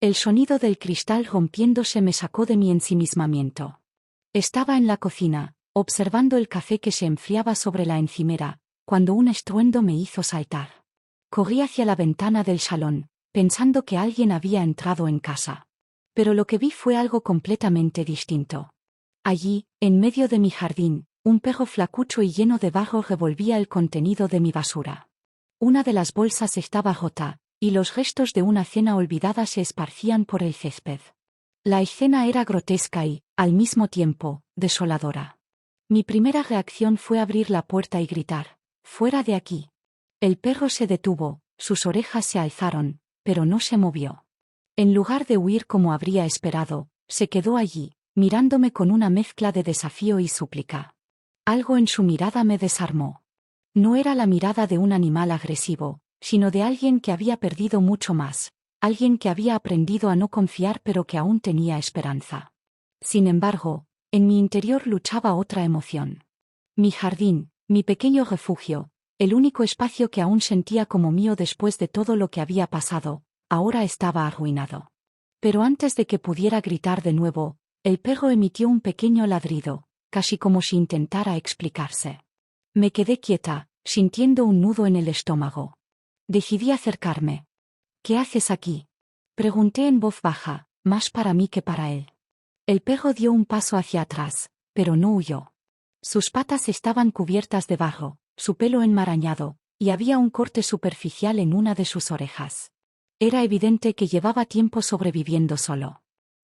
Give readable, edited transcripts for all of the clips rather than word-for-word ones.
El sonido del cristal rompiéndose me sacó de mi ensimismamiento. Estaba en la cocina, observando el café que se enfriaba sobre la encimera, cuando un estruendo me hizo saltar. Corrí hacia la ventana del salón, pensando que alguien había entrado en casa. Pero lo que vi fue algo completamente distinto. Allí, en medio de mi jardín, un perro flacucho y lleno de barro revolvía el contenido de mi basura. Una de las bolsas estaba rota, y los restos de una cena olvidada se esparcían por el césped. La escena era grotesca y, al mismo tiempo, desoladora. Mi primera reacción fue abrir la puerta y gritar: «¡Fuera de aquí!». El perro se detuvo, sus orejas se alzaron, pero no se movió. En lugar de huir como habría esperado, se quedó allí, mirándome con una mezcla de desafío y súplica. Algo en su mirada me desarmó. No era la mirada de un animal agresivo, sino de alguien que había perdido mucho más, alguien que había aprendido a no confiar pero que aún tenía esperanza. Sin embargo, en mi interior luchaba otra emoción. Mi jardín, mi pequeño refugio, el único espacio que aún sentía como mío después de todo lo que había pasado, ahora estaba arruinado. Pero antes de que pudiera gritar de nuevo, el perro emitió un pequeño ladrido, casi como si intentara explicarse. Me quedé quieta, sintiendo un nudo en el estómago. Decidí acercarme. «¿Qué haces aquí?», pregunté en voz baja, más para mí que para él. El perro dio un paso hacia atrás, pero no huyó. Sus patas estaban cubiertas de barro, su pelo enmarañado, y había un corte superficial en una de sus orejas. Era evidente que llevaba tiempo sobreviviendo solo.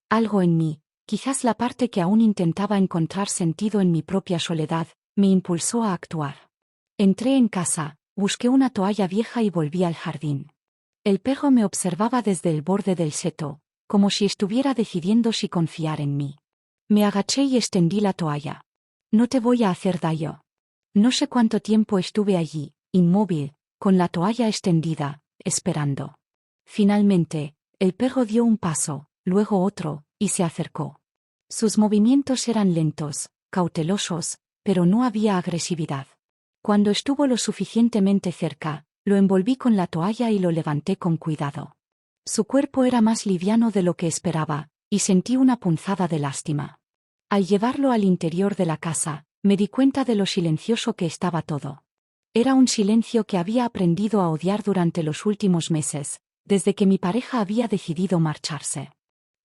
Algo en mí, quizás la parte que aún intentaba encontrar sentido en mi propia soledad, me impulsó a actuar. Entré en casa, busqué una toalla vieja y volví al jardín. El perro me observaba desde el borde del seto, como si estuviera decidiendo si confiar en mí. Me agaché y extendí la toalla. «No te voy a hacer daño». No sé cuánto tiempo estuve allí, inmóvil, con la toalla extendida, esperando. Finalmente, el perro dio un paso, luego otro, y se acercó. Sus movimientos eran lentos, cautelosos, pero no había agresividad. Cuando estuvo lo suficientemente cerca, lo envolví con la toalla y lo levanté con cuidado. Su cuerpo era más liviano de lo que esperaba, y sentí una punzada de lástima. Al llevarlo al interior de la casa, me di cuenta de lo silencioso que estaba todo. Era un silencio que había aprendido a odiar durante los últimos meses, desde que mi pareja había decidido marcharse.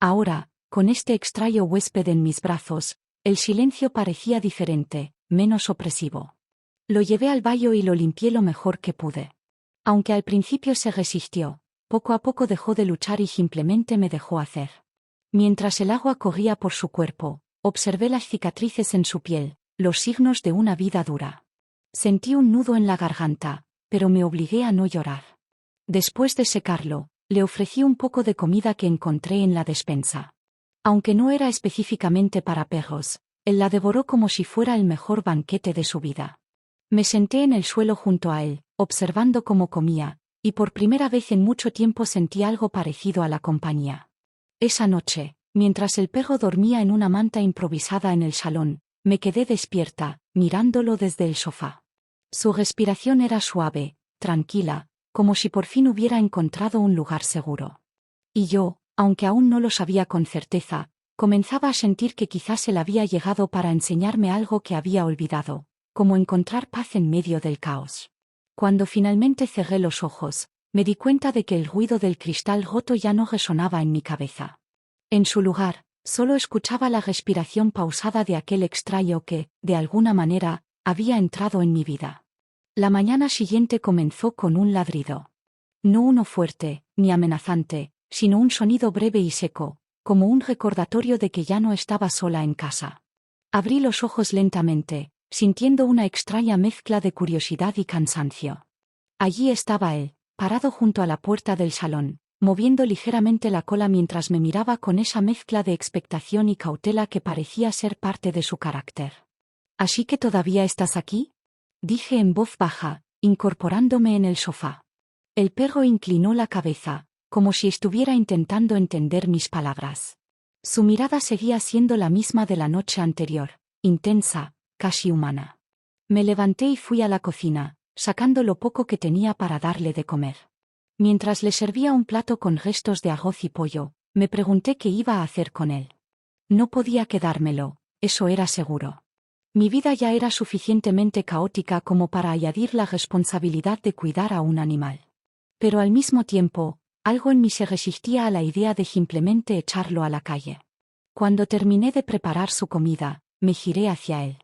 Ahora, con este extraño huésped en mis brazos, el silencio parecía diferente, menos opresivo. Lo llevé al baño y lo limpié lo mejor que pude. Aunque al principio se resistió, poco a poco dejó de luchar y simplemente me dejó hacer. Mientras el agua corría por su cuerpo, observé las cicatrices en su piel, los signos de una vida dura. Sentí un nudo en la garganta, pero me obligué a no llorar. Después de secarlo, le ofrecí un poco de comida que encontré en la despensa. Aunque no era específicamente para perros, él la devoró como si fuera el mejor banquete de su vida. Me senté en el suelo junto a él, observando cómo comía, y por primera vez en mucho tiempo sentí algo parecido a la compañía. Esa noche, mientras el perro dormía en una manta improvisada en el salón, me quedé despierta, mirándolo desde el sofá. Su respiración era suave, tranquila, como si por fin hubiera encontrado un lugar seguro. Y yo, aunque aún no lo sabía con certeza, comenzaba a sentir que quizás él había llegado para enseñarme algo que había olvidado, como encontrar paz en medio del caos. Cuando finalmente cerré los ojos, me di cuenta de que el ruido del cristal roto ya no resonaba en mi cabeza. En su lugar, solo escuchaba la respiración pausada de aquel extraño que, de alguna manera, había entrado en mi vida. La mañana siguiente comenzó con un ladrido. No uno fuerte, ni amenazante, sino un sonido breve y seco, como un recordatorio de que ya no estaba sola en casa. Abrí los ojos lentamente, sintiendo una extraña mezcla de curiosidad y cansancio. Allí estaba él, parado junto a la puerta del salón, moviendo ligeramente la cola mientras me miraba con esa mezcla de expectación y cautela que parecía ser parte de su carácter. «¿Así que todavía estás aquí?», dije en voz baja, incorporándome en el sofá. El perro inclinó la cabeza, como si estuviera intentando entender mis palabras. Su mirada seguía siendo la misma de la noche anterior, intensa, casi humana. Me levanté y fui a la cocina, sacando lo poco que tenía para darle de comer. Mientras le servía un plato con restos de arroz y pollo, Me pregunté qué iba a hacer con él. No podía quedármelo, eso era seguro. Mi vida ya era suficientemente caótica como para añadir la responsabilidad de cuidar a un animal. Pero al mismo tiempo, algo en mí se resistía a la idea de simplemente echarlo a la calle. Cuando terminé de preparar su comida, me giré hacia él.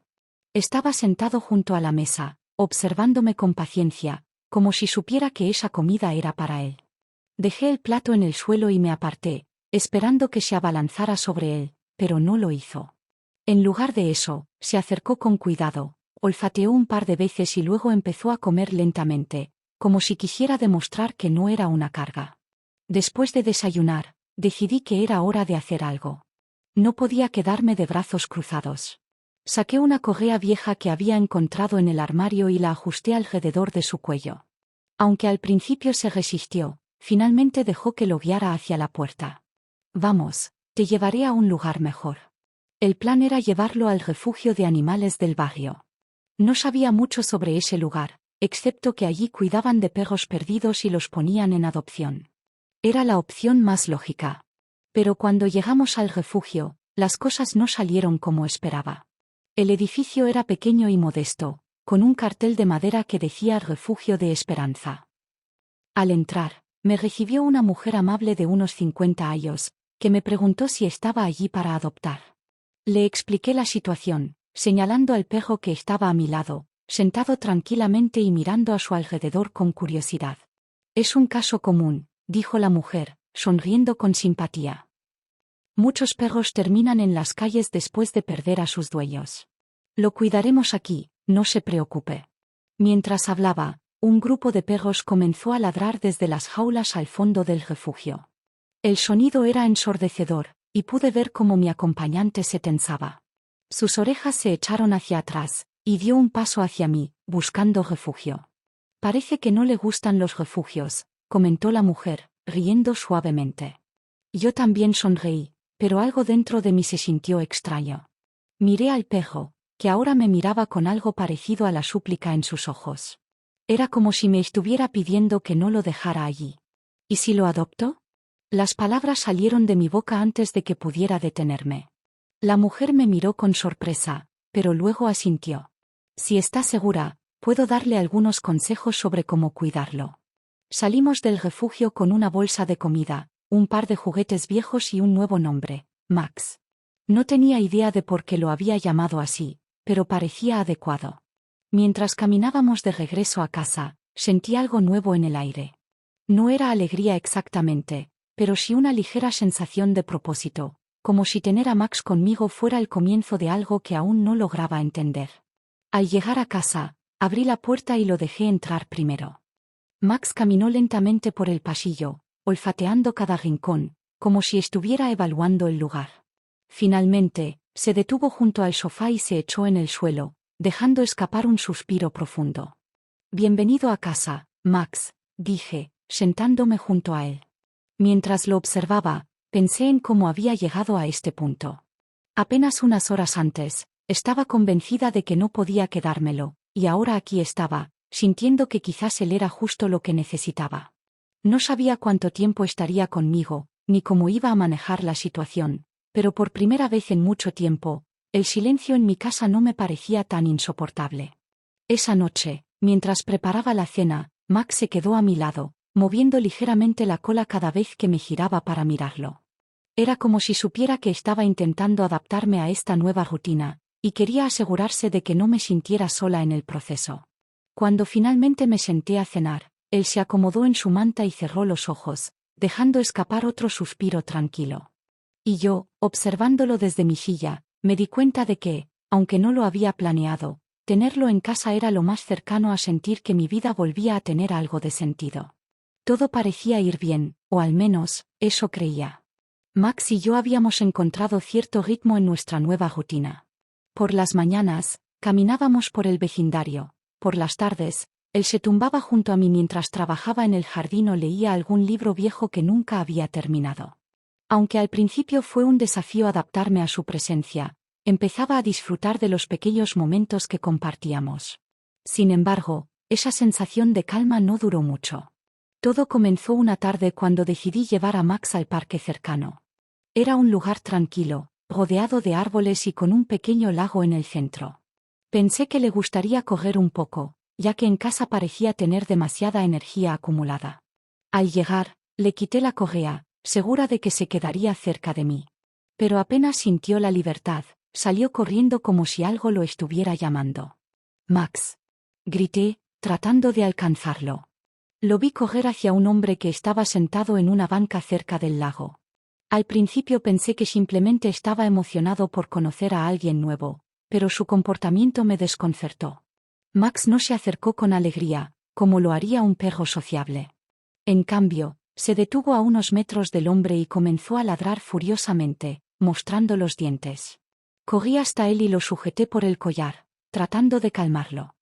Estaba sentado junto a la mesa, observándome con paciencia, como si supiera que esa comida era para él. Dejé el plato en el suelo y me aparté, esperando que se abalanzara sobre él, pero no lo hizo. En lugar de eso, se acercó con cuidado, olfateó un par de veces y luego empezó a comer lentamente, como si quisiera demostrar que no era una carga. Después de desayunar, decidí que era hora de hacer algo. No podía quedarme de brazos cruzados. Saqué una correa vieja que había encontrado en el armario y la ajusté alrededor de su cuello. Aunque al principio se resistió, finalmente dejó que lo guiara hacia la puerta. Vamos, te llevaré a un lugar mejor. El plan era llevarlo al refugio de animales del barrio. No sabía mucho sobre ese lugar, excepto que allí cuidaban de perros perdidos y los ponían en adopción. Era la opción más lógica. Pero cuando llegamos al refugio, las cosas no salieron como esperaba. El edificio era pequeño y modesto, con un cartel de madera que decía Refugio de Esperanza. Al entrar, me recibió una mujer amable de unos 50 años, que me preguntó si estaba allí para adoptar. Le expliqué la situación, señalando al perro que estaba a mi lado, sentado tranquilamente y mirando a su alrededor con curiosidad. Es un caso común, dijo la mujer, sonriendo con simpatía. Muchos perros terminan en las calles después de perder a sus dueños. Lo cuidaremos aquí, no se preocupe. Mientras hablaba, un grupo de perros comenzó a ladrar desde las jaulas al fondo del refugio. El sonido era ensordecedor, y pude ver cómo mi acompañante se tensaba. Sus orejas se echaron hacia atrás, y dio un paso hacia mí, buscando refugio. Parece que no le gustan los refugios, comentó la mujer, riendo suavemente. Yo también sonreí, pero algo dentro de mí se sintió extraño. Miré al perro, que ahora me miraba con algo parecido a la súplica en sus ojos. Era como si me estuviera pidiendo que no lo dejara allí. ¿Y si lo adopto? Las palabras salieron de mi boca antes de que pudiera detenerme. La mujer me miró con sorpresa, pero luego asintió. Si está segura, puedo darle algunos consejos sobre cómo cuidarlo. Salimos del refugio con una bolsa de comida, un par de juguetes viejos y un nuevo nombre, Max. No tenía idea de por qué lo había llamado así, pero parecía adecuado. Mientras caminábamos de regreso a casa, sentí algo nuevo en el aire. No era alegría exactamente, pero sí una ligera sensación de propósito, como si tener a Max conmigo fuera el comienzo de algo que aún no lograba entender. Al llegar a casa, abrí la puerta y lo dejé entrar primero. Max caminó lentamente por el pasillo, olfateando cada rincón, como si estuviera evaluando el lugar. Finalmente, se detuvo junto al sofá y se echó en el suelo, dejando escapar un suspiro profundo. Bienvenido a casa, Max, dije, sentándome junto a él. Mientras lo observaba, pensé en cómo había llegado a este punto. Apenas unas horas antes, estaba convencida de que no podía quedármelo, y ahora aquí estaba, sintiendo que quizás él era justo lo que necesitaba. No sabía cuánto tiempo estaría conmigo, ni cómo iba a manejar la situación, pero por primera vez en mucho tiempo, el silencio en mi casa no me parecía tan insoportable. Esa noche, mientras preparaba la cena, Max se quedó a mi lado, moviendo ligeramente la cola cada vez que me giraba para mirarlo. Era como si supiera que estaba intentando adaptarme a esta nueva rutina, y quería asegurarse de que no me sintiera sola en el proceso. Cuando finalmente me senté a cenar, él se acomodó en su manta y cerró los ojos, dejando escapar otro suspiro tranquilo. Y yo, observándolo desde mi silla, me di cuenta de que, aunque no lo había planeado, tenerlo en casa era lo más cercano a sentir que mi vida volvía a tener algo de sentido. Todo parecía ir bien, o al menos, eso creía. Max y yo habíamos encontrado cierto ritmo en nuestra nueva rutina. Por las mañanas, caminábamos por el vecindario. Por las tardes, él se tumbaba junto a mí mientras trabajaba en el jardín o leía algún libro viejo que nunca había terminado. Aunque al principio fue un desafío adaptarme a su presencia, empezaba a disfrutar de los pequeños momentos que compartíamos. Sin embargo, esa sensación de calma no duró mucho. Todo comenzó una tarde cuando decidí llevar a Max al parque cercano. Era un lugar tranquilo, rodeado de árboles y con un pequeño lago en el centro. Pensé que le gustaría correr un poco, ya que en casa parecía tener demasiada energía acumulada. Al llegar, le quité la correa, segura de que se quedaría cerca de mí. Pero apenas sintió la libertad, salió corriendo como si algo lo estuviera llamando. «Max», grité, tratando de alcanzarlo. Lo vi correr hacia un hombre que estaba sentado en una banca cerca del lago. Al principio pensé que simplemente estaba emocionado por conocer a alguien nuevo, pero su comportamiento me desconcertó. Max no se acercó con alegría, como lo haría un perro sociable. En cambio, se detuvo a unos metros del hombre y comenzó a ladrar furiosamente, mostrando los dientes. Corrí hasta él y lo sujeté por el collar, tratando de calmarlo.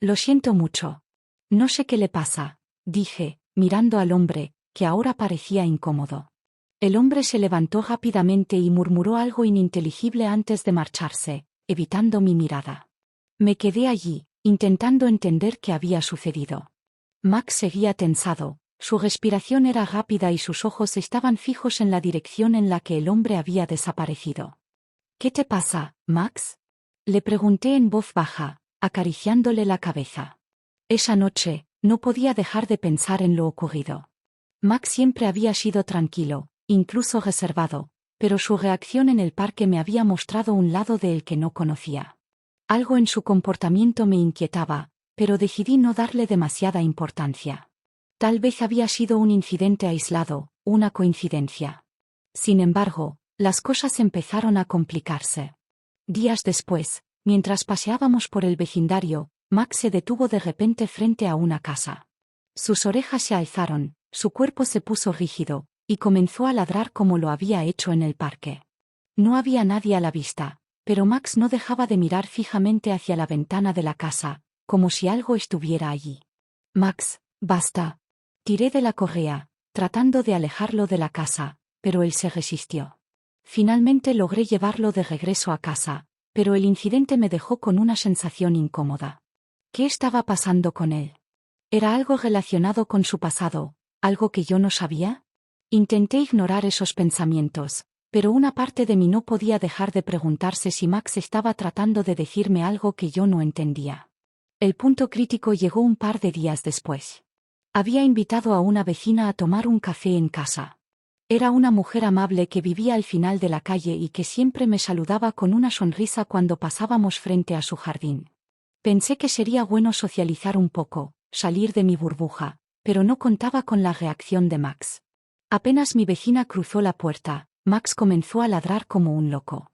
«Lo siento mucho. No sé qué le pasa», dije, mirando al hombre, que ahora parecía incómodo. El hombre se levantó rápidamente y murmuró algo ininteligible antes de marcharse, evitando mi mirada. Me quedé allí, intentando entender qué había sucedido. Max seguía tensado, su respiración era rápida y sus ojos estaban fijos en la dirección en la que el hombre había desaparecido. «¿Qué te pasa, Max?», le pregunté en voz baja, acariciándole la cabeza. Esa noche, no podía dejar de pensar en lo ocurrido. Max siempre había sido tranquilo, incluso reservado, pero su reacción en el parque me había mostrado un lado de él que no conocía. Algo en su comportamiento me inquietaba, pero decidí no darle demasiada importancia. Tal vez había sido un incidente aislado, una coincidencia. Sin embargo, las cosas empezaron a complicarse. Días después, mientras paseábamos por el vecindario, Max se detuvo de repente frente a una casa. Sus orejas se alzaron, su cuerpo se puso rígido, y comenzó a ladrar como lo había hecho en el parque. No había nadie a la vista, pero Max no dejaba de mirar fijamente hacia la ventana de la casa, como si algo estuviera allí. «Max, basta». Tiré de la correa, tratando de alejarlo de la casa, pero él se resistió. Finalmente logré llevarlo de regreso a casa, pero el incidente me dejó con una sensación incómoda. ¿Qué estaba pasando con él? ¿Era algo relacionado con su pasado, algo que yo no sabía? Intenté ignorar esos pensamientos, pero una parte de mí no podía dejar de preguntarse si Max estaba tratando de decirme algo que yo no entendía. El punto crítico llegó un par de días después. Había invitado a una vecina a tomar un café en casa. Era una mujer amable que vivía al final de la calle y que siempre me saludaba con una sonrisa cuando pasábamos frente a su jardín. Pensé que sería bueno socializar un poco, salir de mi burbuja, pero no contaba con la reacción de Max. Apenas mi vecina cruzó la puerta, Max comenzó a ladrar como un loco.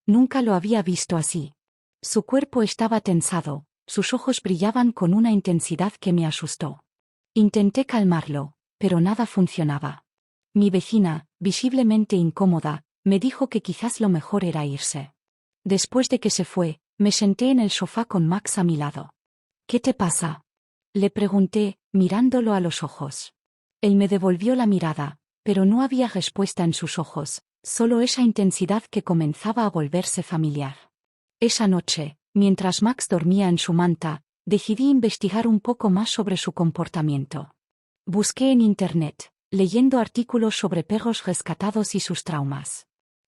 Nunca lo había visto así. Su cuerpo estaba tensado, sus ojos brillaban con una intensidad que me asustó. Intenté calmarlo, pero nada funcionaba. Mi vecina, visiblemente incómoda, me dijo que quizás lo mejor era irse. Después de que se fue, me senté en el sofá con Max a mi lado. «¿Qué te pasa?», le pregunté, mirándolo a los ojos. Él me devolvió la mirada, pero no había respuesta en sus ojos, solo esa intensidad que comenzaba a volverse familiar. Esa noche, mientras Max dormía en su manta, decidí investigar un poco más sobre su comportamiento. Busqué en Internet, leyendo artículos sobre perros rescatados y sus traumas.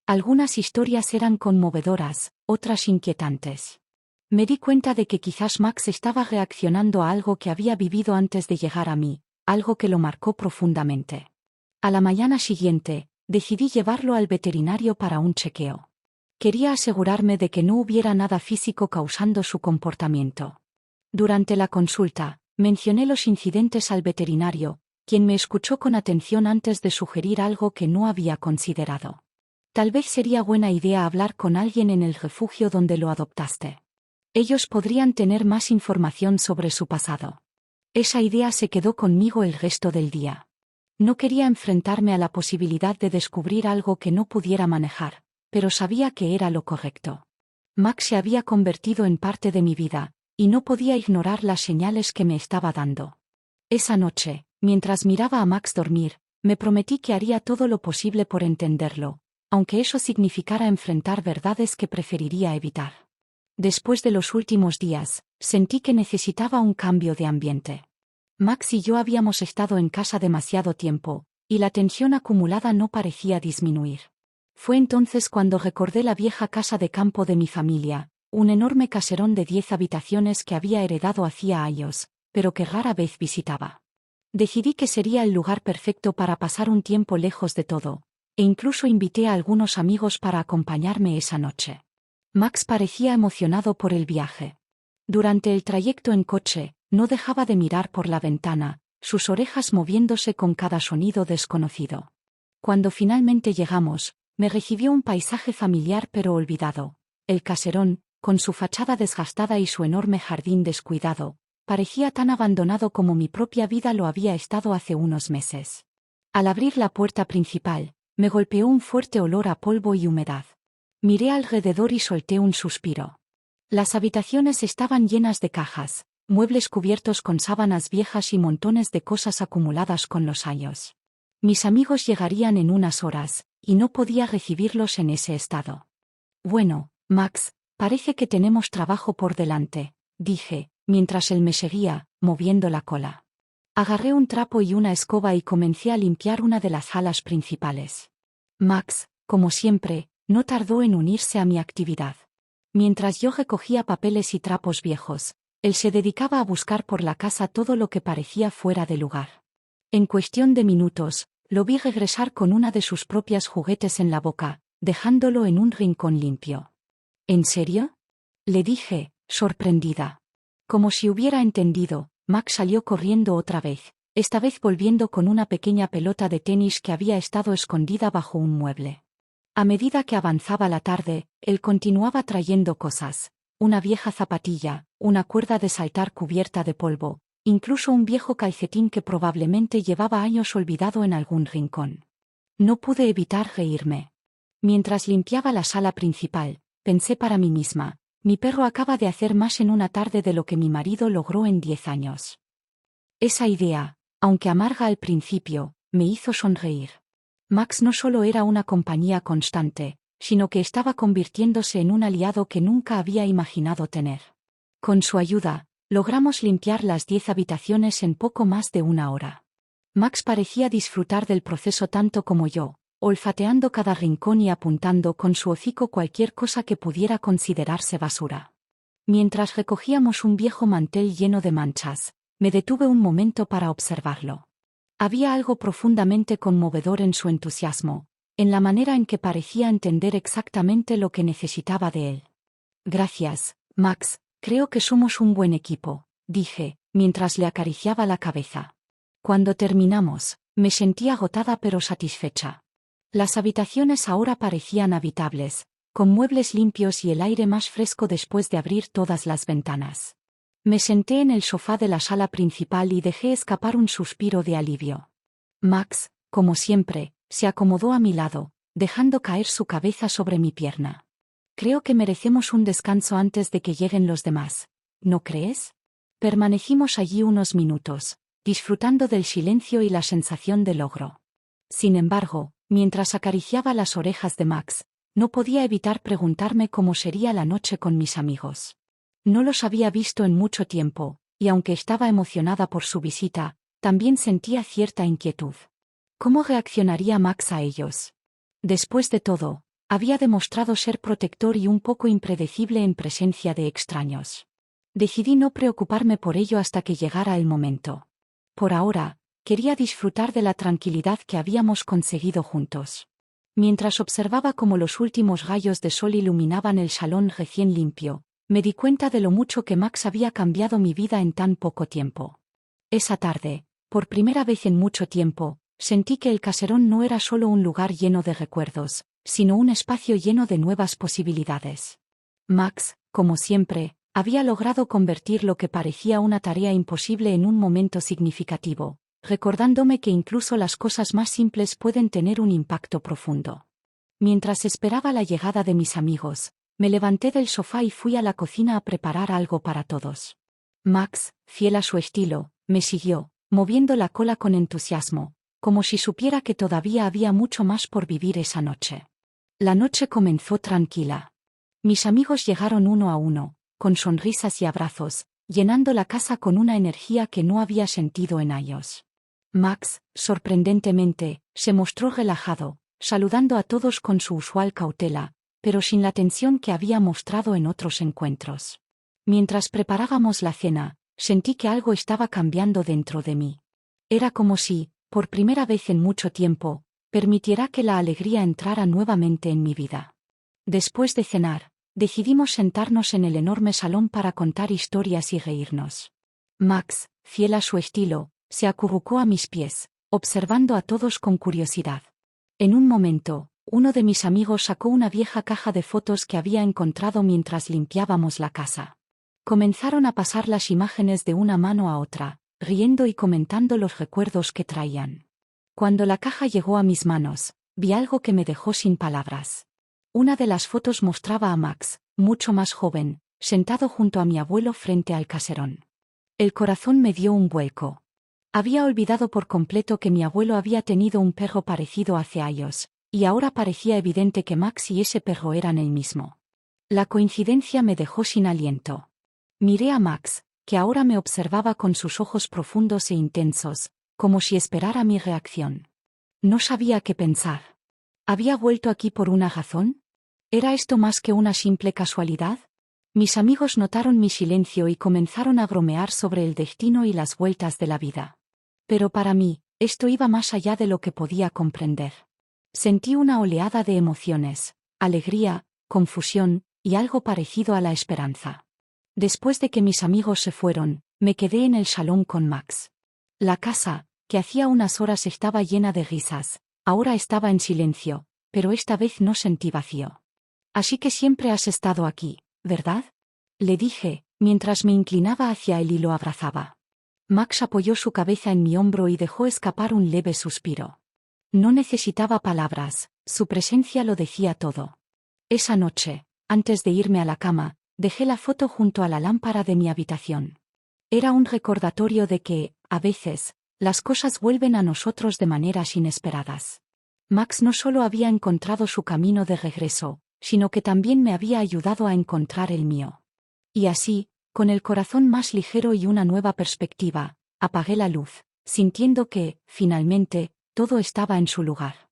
Algunas historias eran conmovedoras, otras inquietantes. Me di cuenta de que quizás Max estaba reaccionando a algo que había vivido antes de llegar a mí, algo que lo marcó profundamente. A la mañana siguiente, decidí llevarlo al veterinario para un chequeo. Quería asegurarme de que no hubiera nada físico causando su comportamiento. Durante la consulta, mencioné los incidentes al veterinario, quien me escuchó con atención antes de sugerir algo que no había considerado. «Tal vez sería buena idea hablar con alguien en el refugio donde lo adoptaste. Ellos podrían tener más información sobre su pasado». Esa idea se quedó conmigo el resto del día. No quería enfrentarme a la posibilidad de descubrir algo que no pudiera manejar, pero sabía que era lo correcto. Max se había convertido en parte de mi vida, y no podía ignorar las señales que me estaba dando. Esa noche, mientras miraba a Max dormir, me prometí que haría todo lo posible por entenderlo, aunque eso significara enfrentar verdades que preferiría evitar. Después de los últimos días, sentí que necesitaba un cambio de ambiente. Max y yo habíamos estado en casa demasiado tiempo, y la tensión acumulada no parecía disminuir. Fue entonces cuando recordé la vieja casa de campo de mi familia, un enorme caserón de 10 habitaciones que había heredado hacía años, pero que rara vez visitaba. Decidí que sería el lugar perfecto para pasar un tiempo lejos de todo, e incluso invité a algunos amigos para acompañarme esa noche. Max parecía emocionado por el viaje. Durante el trayecto en coche, no dejaba de mirar por la ventana, sus orejas moviéndose con cada sonido desconocido. Cuando finalmente llegamos, me recibió un paisaje familiar pero olvidado. El caserón, con su fachada desgastada y su enorme jardín descuidado, parecía tan abandonado como mi propia vida lo había estado hace unos meses. Al abrir la puerta principal, me golpeó un fuerte olor a polvo y humedad. Miré alrededor y solté un suspiro. Las habitaciones estaban llenas de cajas, muebles cubiertos con sábanas viejas y montones de cosas acumuladas con los años. Mis amigos llegarían en unas horas, y no podía recibirlos en ese estado. Bueno, Max, parece que tenemos trabajo por delante, dije, mientras él me seguía, moviendo la cola. Agarré un trapo y una escoba y comencé a limpiar una de las salas principales. Max, como siempre, no tardó en unirse a mi actividad. Mientras yo recogía papeles y trapos viejos, él se dedicaba a buscar por la casa todo lo que parecía fuera de lugar. En cuestión de minutos, lo vi regresar con una de sus propias juguetes en la boca, dejándolo en un rincón limpio. ¿En serio?, le dije, sorprendida. Como si hubiera entendido, Max salió corriendo otra vez, esta vez volviendo con una pequeña pelota de tenis que había estado escondida bajo un mueble. A medida que avanzaba la tarde, él continuaba trayendo cosas: una vieja zapatilla, una cuerda de saltar cubierta de polvo, incluso un viejo calcetín que probablemente llevaba años olvidado en algún rincón. No pude evitar reírme. Mientras limpiaba la sala principal, pensé para mí misma: mi perro acaba de hacer más en una tarde de lo que mi marido logró en 10 años. Esa idea, aunque amarga al principio, me hizo sonreír. Max no solo era una compañía constante, sino que estaba convirtiéndose en un aliado que nunca había imaginado tener. Con su ayuda, logramos limpiar las 10 habitaciones en poco más de una hora. Max parecía disfrutar del proceso tanto como yo, olfateando cada rincón y apuntando con su hocico cualquier cosa que pudiera considerarse basura. Mientras recogíamos un viejo mantel lleno de manchas, me detuve un momento para observarlo. Había algo profundamente conmovedor en su entusiasmo, en la manera en que parecía entender exactamente lo que necesitaba de él. Gracias, Max, creo que somos un buen equipo, dije, mientras le acariciaba la cabeza. Cuando terminamos, me sentí agotada pero satisfecha. Las habitaciones ahora parecían habitables, con muebles limpios y el aire más fresco después de abrir todas las ventanas. Me senté en el sofá de la sala principal y dejé escapar un suspiro de alivio. Max, como siempre, se acomodó a mi lado, dejando caer su cabeza sobre mi pierna. Creo que merecemos un descanso antes de que lleguen los demás, ¿no crees? Permanecimos allí unos minutos, disfrutando del silencio y la sensación de logro. Sin embargo, mientras acariciaba las orejas de Max, no podía evitar preguntarme cómo sería la noche con mis amigos. No los había visto en mucho tiempo, y aunque estaba emocionada por su visita, también sentía cierta inquietud. ¿Cómo reaccionaría Max a ellos? Después de todo, había demostrado ser protector y un poco impredecible en presencia de extraños. Decidí no preocuparme por ello hasta que llegara el momento. Por ahora, quería disfrutar de la tranquilidad que habíamos conseguido juntos. Mientras observaba cómo los últimos rayos de sol iluminaban el salón recién limpio, me di cuenta de lo mucho que Max había cambiado mi vida en tan poco tiempo. Esa tarde, por primera vez en mucho tiempo, sentí que el caserón no era solo un lugar lleno de recuerdos, sino un espacio lleno de nuevas posibilidades. Max, como siempre, había logrado convertir lo que parecía una tarea imposible en un momento significativo, recordándome que incluso las cosas más simples pueden tener un impacto profundo. Mientras esperaba la llegada de mis amigos, me levanté del sofá y fui a la cocina a preparar algo para todos. Max, fiel a su estilo, me siguió, moviendo la cola con entusiasmo, como si supiera que todavía había mucho más por vivir esa noche. La noche comenzó tranquila. Mis amigos llegaron uno a uno, con sonrisas y abrazos, llenando la casa con una energía que no había sentido en años. Max, sorprendentemente, se mostró relajado, saludando a todos con su usual cautela, pero sin la tensión que había mostrado en otros encuentros. Mientras preparábamos la cena, sentí que algo estaba cambiando dentro de mí. Era como si, por primera vez en mucho tiempo, permitiera que la alegría entrara nuevamente en mi vida. Después de cenar, decidimos sentarnos en el enorme salón para contar historias y reírnos. Max, fiel a su estilo, se acurrucó a mis pies, observando a todos con curiosidad. En un momento, uno de mis amigos sacó una vieja caja de fotos que había encontrado mientras limpiábamos la casa. Comenzaron a pasar las imágenes de una mano a otra, riendo y comentando los recuerdos que traían. Cuando la caja llegó a mis manos, vi algo que me dejó sin palabras. Una de las fotos mostraba a Max, mucho más joven, sentado junto a mi abuelo frente al caserón. El corazón me dio un vuelco. Había olvidado por completo que mi abuelo había tenido un perro parecido hace años, y ahora parecía evidente que Max y ese perro eran el mismo. La coincidencia me dejó sin aliento. Miré a Max, que ahora me observaba con sus ojos profundos e intensos, como si esperara mi reacción. No sabía qué pensar. ¿Había vuelto aquí por una razón? ¿Era esto más que una simple casualidad? Mis amigos notaron mi silencio y comenzaron a bromear sobre el destino y las vueltas de la vida. Pero para mí, esto iba más allá de lo que podía comprender. Sentí una oleada de emociones, alegría, confusión, y algo parecido a la esperanza. Después de que mis amigos se fueron, me quedé en el salón con Max. La casa, que hacía unas horas estaba llena de risas, ahora estaba en silencio, pero esta vez no sentí vacío. Así que siempre has estado aquí, ¿verdad? Le dije, mientras me inclinaba hacia él y lo abrazaba. Max apoyó su cabeza en mi hombro y dejó escapar un leve suspiro. No necesitaba palabras, su presencia lo decía todo. Esa noche, antes de irme a la cama, dejé la foto junto a la lámpara de mi habitación. Era un recordatorio de que, a veces, las cosas vuelven a nosotros de maneras inesperadas. Max no solo había encontrado su camino de regreso, sino que también me había ayudado a encontrar el mío. Y así, con el corazón más ligero y una nueva perspectiva, apagué la luz, sintiendo que, finalmente, todo estaba en su lugar.